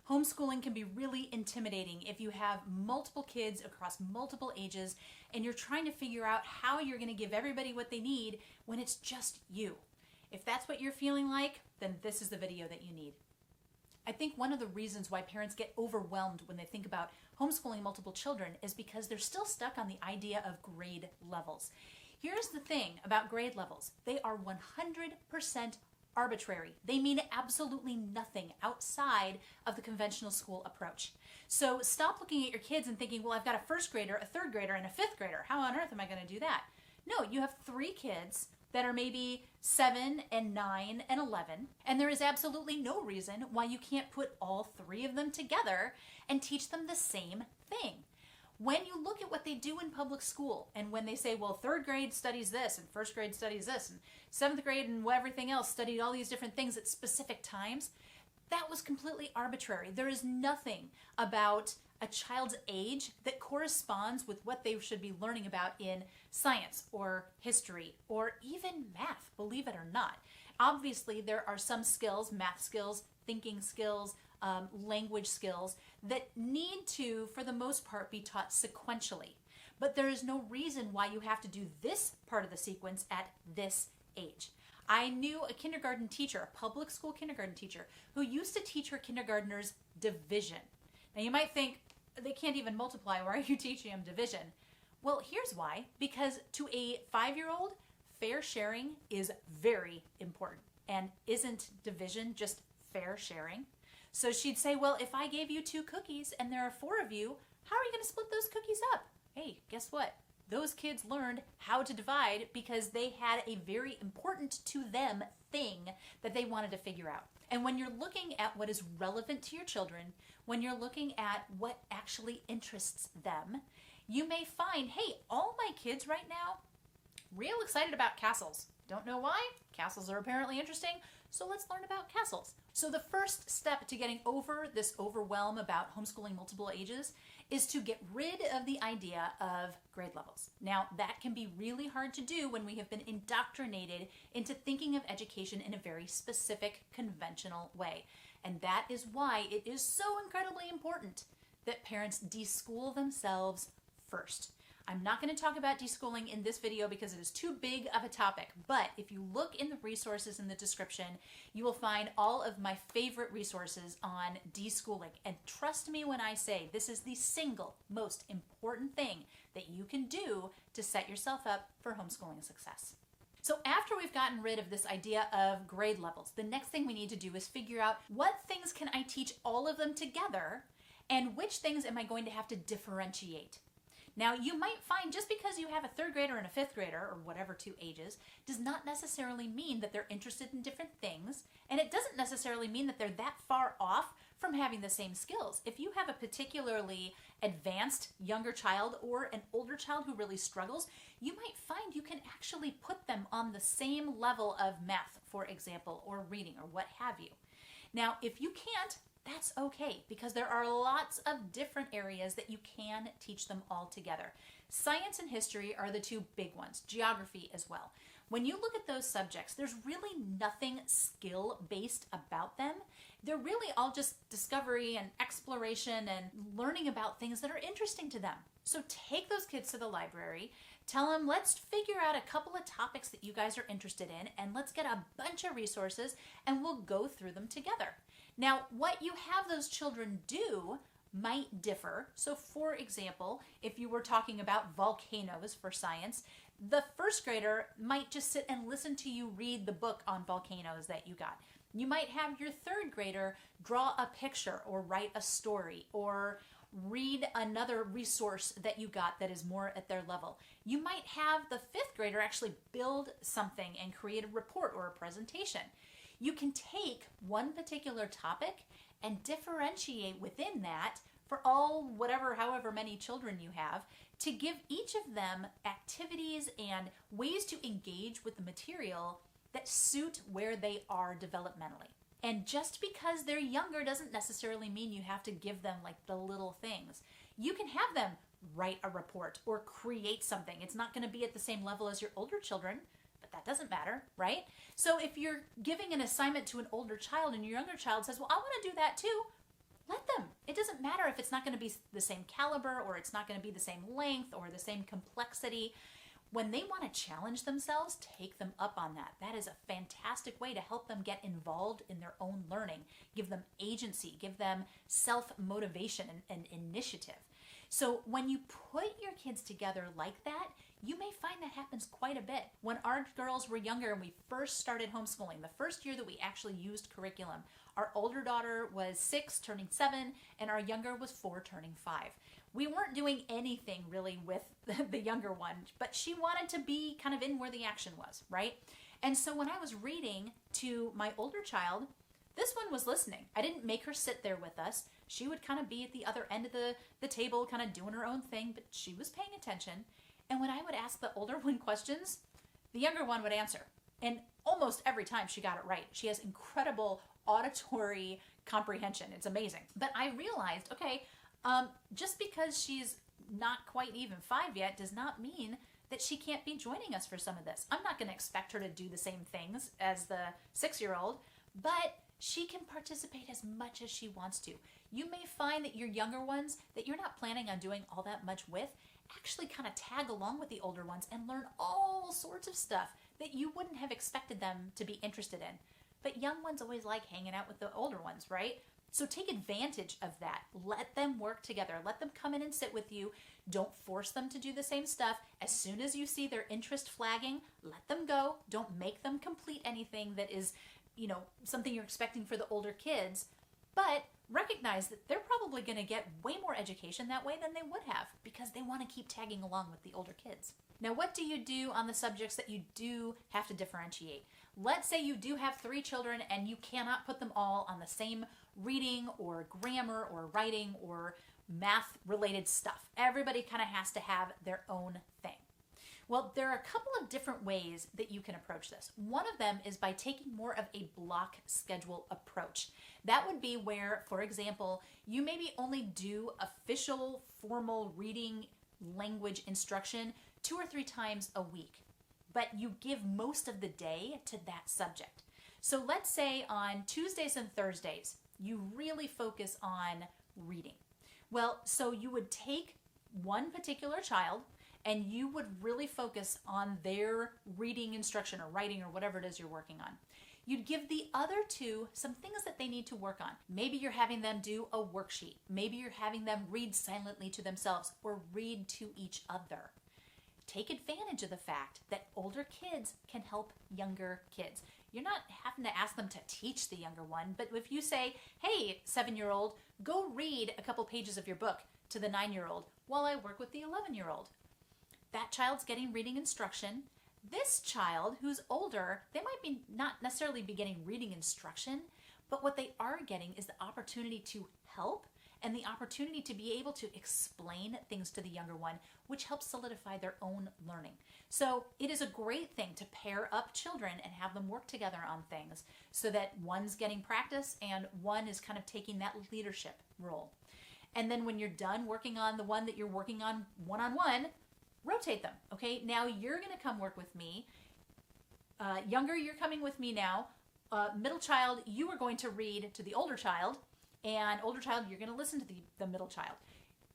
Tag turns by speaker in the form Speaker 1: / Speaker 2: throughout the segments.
Speaker 1: Homeschooling can be really intimidating if you have multiple kids across multiple ages and you're trying to figure out how you're going to give everybody what they need when it's just you. If that's what you're feeling like, then this is the video that you need. I think one of the reasons why parents get overwhelmed when they think about homeschooling multiple children is because they're still stuck on the idea of grade levels. Here's the thing about grade levels. They are 100% arbitrary. They mean absolutely nothing outside of the conventional school approach. So stop looking at your kids and thinking, well, I've got a first grader, a third grader, and a fifth grader. How on earth am I going to do that? No, you have 3 kids that are maybe 7 and 9 and 11, and there is absolutely no reason why you can't put all 3 of them together and teach them the same thing. When you look at what they do in public school, and when they say, well, 3rd grade studies this, and 1st grade studies this, and 7th grade and everything else studied all these different things at specific times, that was completely arbitrary. There is nothing about a child's age that corresponds with what they should be learning about in science or history or even math, believe it or not. Obviously, there are some skills, math skills, thinking skills, language skills that need to, for the most part, be taught sequentially. But there is no reason why you have to do this part of the sequence at this age. I knew a kindergarten teacher, a public school kindergarten teacher, who used to teach her kindergartners division. Now you might think, they can't even multiply, why are you teaching them division? Well, here's why. Because to a 5-year-old, fair sharing is very important. And isn't division just fair sharing? So she'd say, well, if I gave you 2 cookies and there are 4 of you, how are you going to split those cookies up? Hey, guess what? Those kids learned how to divide because they had a very important to them thing that they wanted to figure out. And when you're looking at what is relevant to your children, when you're looking at what actually interests them, you may find, hey, all my kids right now, real excited about castles. Don't know why. Castles are apparently interesting, so let's learn about castles. So the first step to getting over this overwhelm about homeschooling multiple ages is to get rid of the idea of grade levels. Now, that can be really hard to do when we have been indoctrinated into thinking of education in a very specific, conventional way. And that is why it is so incredibly important that parents deschool themselves first. I'm not going to talk about deschooling in this video because it is too big of a topic, but if you look in the resources in the description, you will find all of my favorite resources on deschooling. And trust me when I say this is the single most important thing that you can do to set yourself up for homeschooling success. So after we've gotten rid of this idea of grade levels, the next thing we need to do is figure out what things can I teach all of them together and which things am I going to have to differentiate. Now, you might find just because you have a 3rd grader and a 5th grader, or whatever 2 ages, does not necessarily mean that they're interested in different things, and it doesn't necessarily mean that they're that far off from having the same skills. If you have a particularly advanced younger child or an older child who really struggles, you might find you can actually put them on the same level of math, for example, or reading, or what have you. Now, if you can't, that's okay, because there are lots of different areas that you can teach them all together. Science and history are the 2 big ones, geography as well. When you look at those subjects, there's really nothing skill-based about them. They're really all just discovery and exploration and learning about things that are interesting to them. So take those kids to the library, tell them, let's figure out a couple of topics that you guys are interested in, and let's get a bunch of resources, and we'll go through them together. Now, what you have those children do might differ. So for example, if you were talking about volcanoes for science, the 1st grader might just sit and listen to you read the book on volcanoes that you got. You might have your 3rd grader draw a picture or write a story or read another resource that you got that is more at their level. You might have the 5th grader actually build something and create a report or a presentation. You can take one particular topic and differentiate within that for all however many children you have to give each of them activities and ways to engage with the material that suit where they are developmentally. And just because they're younger doesn't necessarily mean you have to give them like the little things. You can have them write a report or create something. It's not going to be at the same level as your older children, but that doesn't matter, right? So if you're giving an assignment to an older child and your younger child says, well, I want to do that too, let them. It doesn't matter if it's not going to be the same caliber or it's not going to be the same length or the same complexity. When they want to challenge themselves, take them up on that. That is a fantastic way to help them get involved in their own learning, give them agency, give them self-motivation and initiative. So when you put your kids together like that, you may find that happens quite a bit. When our girls were younger and we first started homeschooling, the first year that we actually used curriculum, our older daughter was 6, turning 7, and our younger was 4, turning 5. We weren't doing anything really with the younger one, but she wanted to be kind of in where the action was, right? And so when I was reading to my older child, this one was listening. I didn't make her sit there with us. She would kind of be at the other end of the table, kind of doing her own thing, but she was paying attention. And when I would ask the older one questions, the younger one would answer. And almost every time she got it right. She has incredible auditory comprehension. It's amazing. But I realized, okay, just because she's not quite even 5 yet does not mean that she can't be joining us for some of this. I'm not going to expect her to do the same things as the 6-year-old, but she can participate as much as she wants to. You may find that your younger ones that you're not planning on doing all that much with actually kind of tag along with the older ones and learn all sorts of stuff that you wouldn't have expected them to be interested in. But young ones always like hanging out with the older ones, right? So take advantage of that. Let them work together. Let them come in and sit with you. Don't force them to do the same stuff. As soon as you see their interest flagging, let them go. Don't make them complete anything that is, something you're expecting for the older kids. But recognize that they're probably going to get way more education that way than they would have because they want to keep tagging along with the older kids. Now, what do you do on the subjects that you do have to differentiate? Let's say you do have 3 children and you cannot put them all on the same reading or grammar or writing or math related stuff. Everybody kind of has to have their own thing. Well, there are a couple of different ways that you can approach this. One of them is by taking more of a block schedule approach. That would be where, for example, you maybe only do official formal reading language instruction 2 or 3 times a week, but you give most of the day to that subject. So let's say on Tuesdays and Thursdays, you really focus on reading. Well, so you would take one particular child and you would really focus on their reading instruction or writing or whatever it is you're working on. You'd give the other 2 some things that they need to work on. Maybe you're having them do a worksheet. Maybe you're having them read silently to themselves or read to each other. Take advantage of the fact that older kids can help younger kids. You're not having to ask them to teach the younger one, but if you say, hey, 7-year-old, go read a couple pages of your book to the 9-year-old while I work with the 11-year-old. That child's getting reading instruction. This child who's older, they might be not necessarily be getting reading instruction, but what they are getting is the opportunity to help and the opportunity to be able to explain things to the younger one, which helps solidify their own learning. So it is a great thing to pair up children and have them work together on things so that one's getting practice and one is kind of taking that leadership role. And then when you're done working on the one that you're working on one-on-one, rotate them, okay? Now you're going to come work with me. Younger, you're coming with me now. Middle child, you are going to read to the older child. And older child, you're going to listen to the middle child.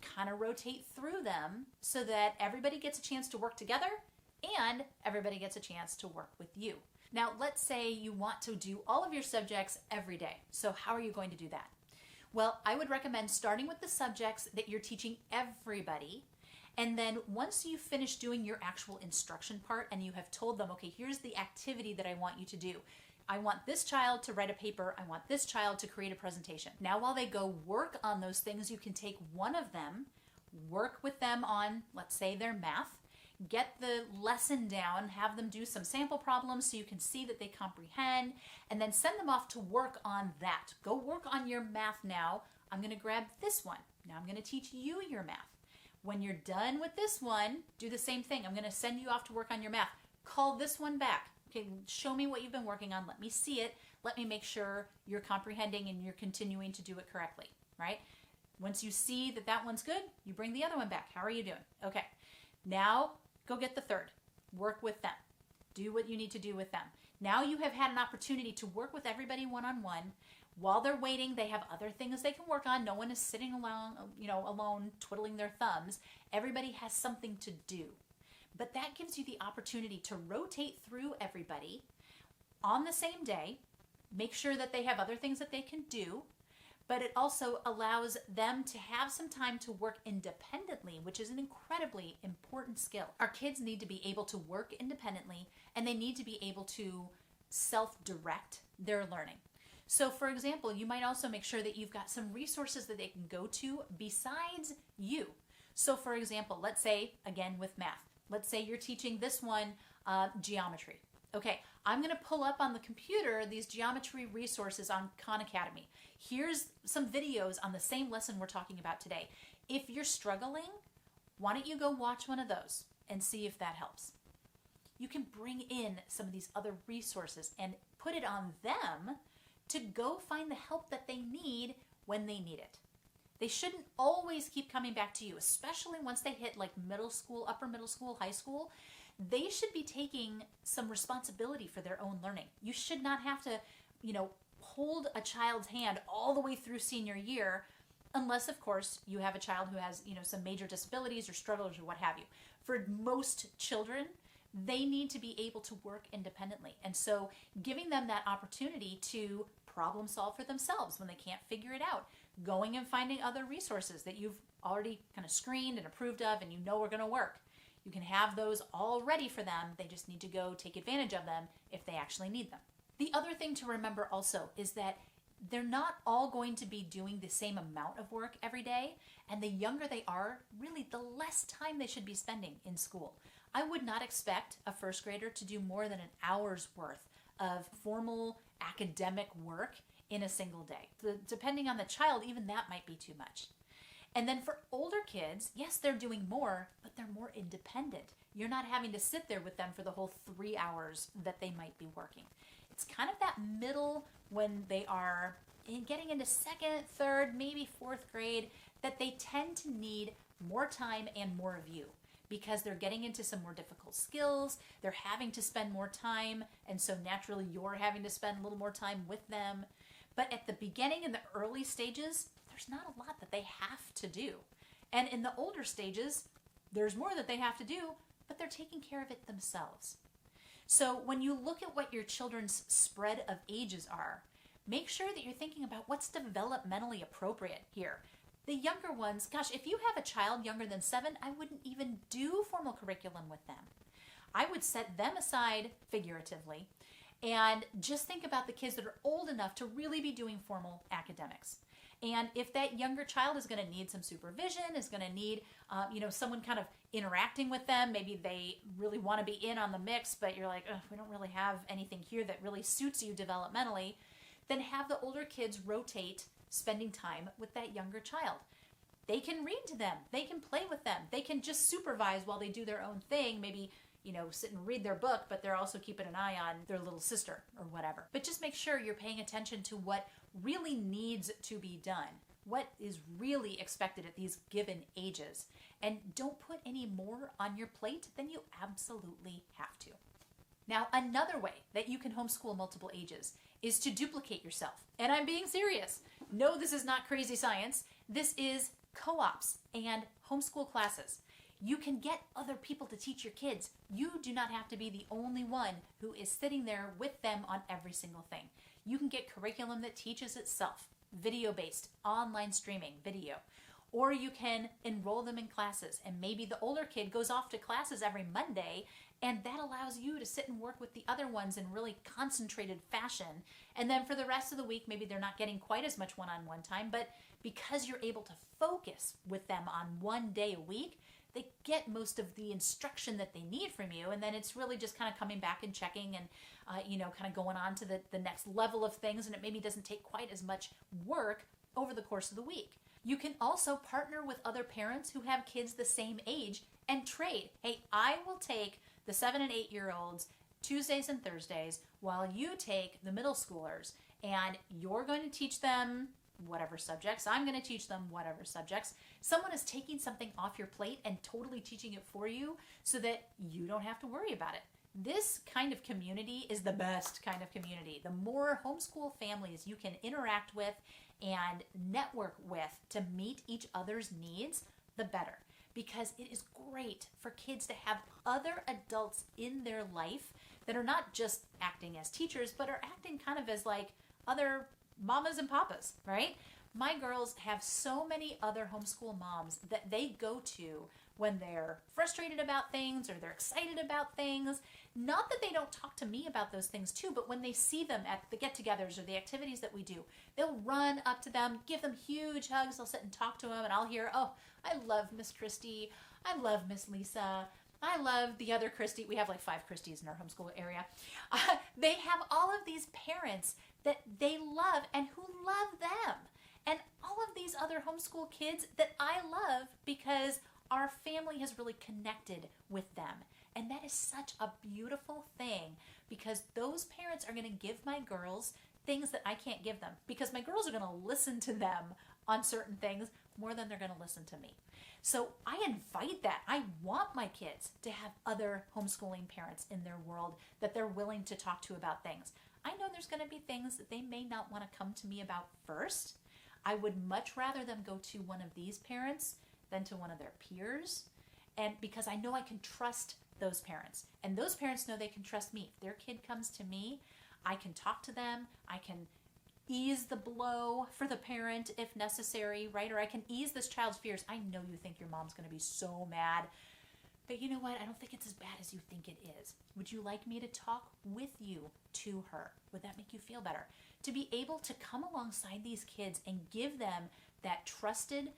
Speaker 1: Kind of rotate through them so that everybody gets a chance to work together and everybody gets a chance to work with you. Now, let's say you want to do all of your subjects every day. So how are you going to do that? Well, I would recommend starting with the subjects that you're teaching everybody. And then once you finish doing your actual instruction part and you have told them, okay, here's the activity that I want you to do. I want this child to write a paper. I want this child to create a presentation. Now, while they go work on those things, you can take one of them, work with them on, let's say, their math, get the lesson down, have them do some sample problems so you can see that they comprehend, and then send them off to work on that. Go work on your math now. I'm going to grab this one. Now I'm going to teach you your math. When you're done with this one, do the same thing. I'm going to send you off to work on your math. Call this one back. Okay, show me what you've been working on. Let me see it. Let me make sure you're comprehending and you're continuing to do it correctly, right? Once you see that that one's good, you bring the other one back. How are you doing? Okay, now go get the third. Work with them. Do what you need to do with them. Now you have had an opportunity to work with everybody one-on-one. While they're waiting, they have other things they can work on. No one is sitting alone twiddling their thumbs. Everybody has something to do. But that gives you the opportunity to rotate through everybody on the same day, make sure that they have other things that they can do, but it also allows them to have some time to work independently, which is an incredibly important skill. Our kids need to be able to work independently, and they need to be able to self-direct their learning. So for example, you might also make sure that you've got some resources that they can go to besides you. So for example, let's say, again with math, let's say you're teaching this one geometry. Okay, I'm going to pull up on the computer these geometry resources on Khan Academy. Here's some videos on the same lesson we're talking about today. If you're struggling, why don't you go watch one of those and see if that helps? You can bring in some of these other resources and put it on them to go find the help that they need when they need it. They shouldn't always keep coming back to you, especially once they hit like middle school, upper middle school, high school. They should be taking some responsibility for their own learning. You should not have to, hold a child's hand all the way through senior year, unless, of course, you have a child who has, some major disabilities or struggles or what have you. For most children, they need to be able to work independently. And so giving them that opportunity to problem solve for themselves when they can't figure it out, going and finding other resources that you've already kind of screened and approved of and you know are going to work. You can have those all ready for them. They just need to go take advantage of them if they actually need them. The other thing to remember also is that they're not all going to be doing the same amount of work every day, and the younger they are, really the less time they should be spending in school. I would not expect a first grader to do more than an hour's worth of formal academic work in a single day. Depending on the child, even that might be too much. And then for older kids, yes, they're doing more, but they're more independent. You're not having to sit there with them for the whole 3 hours that they might be working. It's kind of that middle when they are getting into second, third, maybe fourth grade, that they tend to need more time and more of you because they're getting into some more difficult skills. They're having to spend more time, and so naturally you're having to spend a little more time with them. But at the beginning, in the early stages, there's not a lot that they have to do. And in the older stages, there's more that they have to do, but they're taking care of it themselves. So when you look at what your children's spread of ages are, make sure that you're thinking about what's developmentally appropriate here. The younger ones, gosh, if you have a child younger than 7, I wouldn't even do formal curriculum with them. I would set them aside figuratively and just think about the kids that are old enough to really be doing formal academics. And if that younger child is going to need some supervision, is going to need, someone kind of interacting with them, maybe they really want to be in on the mix, but you're like, we don't really have anything here that really suits you developmentally, then have the older kids rotate spending time with that younger child. They can read to them. They can play with them. They can just supervise while they do their own thing, maybe sit and read their book, but they're also keeping an eye on their little sister or whatever. But just make sure you're paying attention to what really needs to be done, what is really expected at these given ages, and don't put any more on your plate than you absolutely have to. Now, another way that you can homeschool multiple ages is to duplicate yourself. And I'm being serious. No, this is not crazy science. This is co-ops and homeschool classes. You can get other people to teach your kids. You do not have to be the only one who is sitting there with them on every single thing. You can get curriculum that teaches itself, video-based, online streaming, video. Or you can enroll them in classes, and maybe the older kid goes off to classes every Monday, and that allows you to sit and work with the other ones in really concentrated fashion. And then for the rest of the week, maybe they're not getting quite as much one-on-one time, but because you're able to focus with them on one day a week, they get most of the instruction that they need from you, and then it's really just kind of coming back and checking and, kind of going on to the next level of things, and it maybe doesn't take quite as much work over the course of the week. You can also partner with other parents who have kids the same age and trade. Hey, I will take the 7 and 8 year olds Tuesdays and Thursdays while you take the middle schoolers, and you're going to teach them whatever subjects. I'm going to teach them whatever subjects. Someone is taking something off your plate and totally teaching it for you so that you don't have to worry about it. This kind of community is the best kind of community. The more homeschool families you can interact with and network with to meet each other's needs, the better. Because it is great for kids to have other adults in their life that are not just acting as teachers, but are acting kind of as like other mamas and papas, right? My girls have so many other homeschool moms that they go to when they're frustrated about things or they're excited about things. Not that they don't talk to me about those things too, but when they see them at the get-togethers or the activities that we do, they'll run up to them, give them huge hugs. They'll sit and talk to them, and I'll hear, oh, I love Miss Christy. I love Miss Lisa. I love the other Christy. We have like 5 Christies in our homeschool area. They have all of these parents that they love and who love them. And all of these other homeschool kids that I love because our family has really connected with them. And that is such a beautiful thing because those parents are going to give my girls things that I can't give them because my girls are going to listen to them on certain things more than they're going to listen to me. So I invite that. I want my kids to have other homeschooling parents in their world that they're willing to talk to about things. I know there's going to be things that they may not want to come to me about first. I would much rather them go to one of these parents than to one of their peers. And because I know I can trust those parents. And those parents know they can trust me. If their kid comes to me, I can talk to them. I can ease the blow for the parent if necessary, right? Or I can ease this child's fears. I know you think your mom's going to be so mad. But you know what? I don't think it's as bad as you think it is. Would you like me to talk with you to her? Would that make you feel better? To be able to come alongside these kids and give them that trusted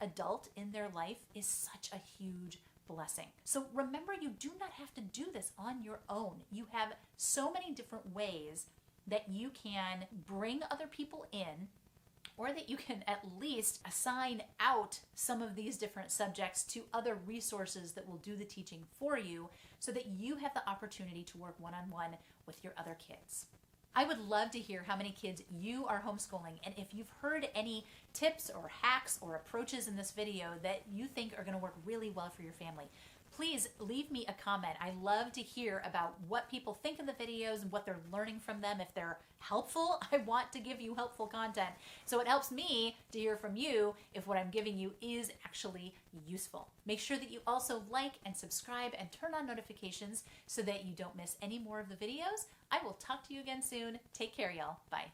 Speaker 1: adult in their life is such a huge blessing. So remember, you do not have to do this on your own. You have so many different ways that you can bring other people in, or that you can at least assign out some of these different subjects to other resources that will do the teaching for you so that you have the opportunity to work one-on-one with your other kids. I would love to hear how many kids you are homeschooling, and if you've heard any tips or hacks or approaches in this video that you think are going to work really well for your family, please leave me a comment. I love to hear about what people think of the videos and what they're learning from them. If they're helpful, I want to give you helpful content. So it helps me to hear from you if what I'm giving you is actually useful. Make sure that you also like and subscribe and turn on notifications so that you don't miss any more of the videos. I will talk to you again soon. Take care, y'all. Bye.